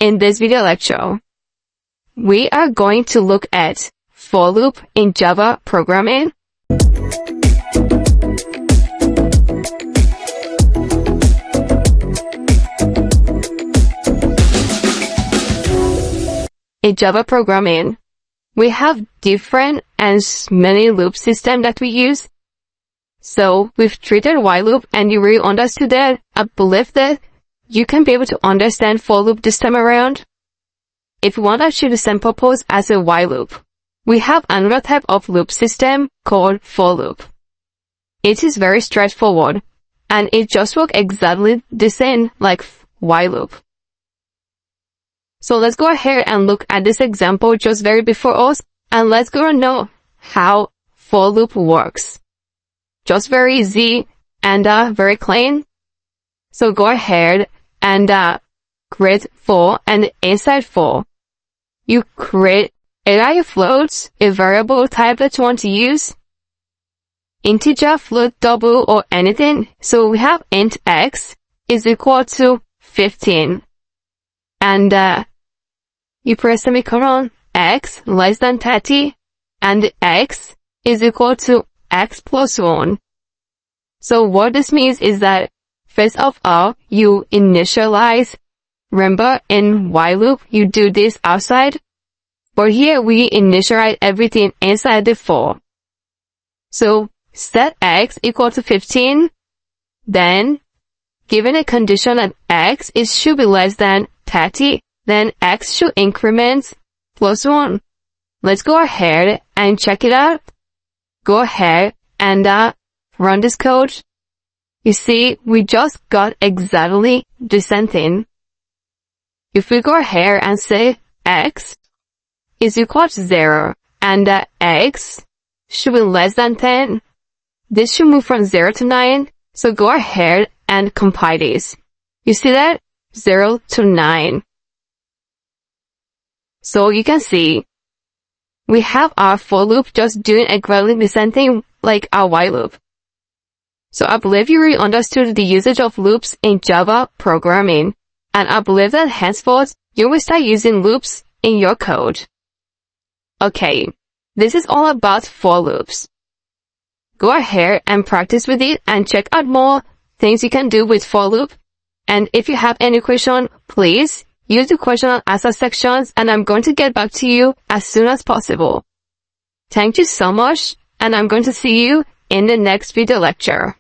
In this video lecture, we are going to look at for loop in Java programming. In Java programming, we have different and many loop systems that we use. So we've treated while loop and you really understood that. I believe that you can be able to understand for loop this time around. If you want to achieve the same purpose as a while loop, we have another type of loop system called for loop. It is very straightforward and it just works exactly the same like while loop. So let's go ahead and look at this example just very before us and let's go and know how for loop works. Just very easy and very clean. So go ahead and create for, and inside for, you create either a float, a variable type that you want to use, integer, float, double, or anything. So we have int x is equal to 15. And you press semicolon, x less than 30, and x is equal to x plus 1. So what this means is that first of all, you initialize. Remember, in while loop, you do this outside. But here, we initialize everything inside the for. So, set x equal to 15. Then, given a condition that x should be less than 30, then x should increment plus 1. Let's go ahead and check it out. Go ahead and run this code. You see, we just got exactly the same thing. If we go ahead and say x is equal to 0 and x should be less than 10, this should move from 0 to 9. So go ahead and compile this. You see that? 0 to 9. So you can see we have our for loop just doing exactly the same thing like our while loop. So I believe you really understood the usage of loops in Java programming, and I believe that henceforth you will start using loops in your code. Okay, this is all about for loops. Go ahead and practice with it and check out more things you can do with for loop. And if you have any question, please use the question and answer sections and I'm going to get back to you as soon as possible. Thank you so much and I'm going to see you in the next video lecture.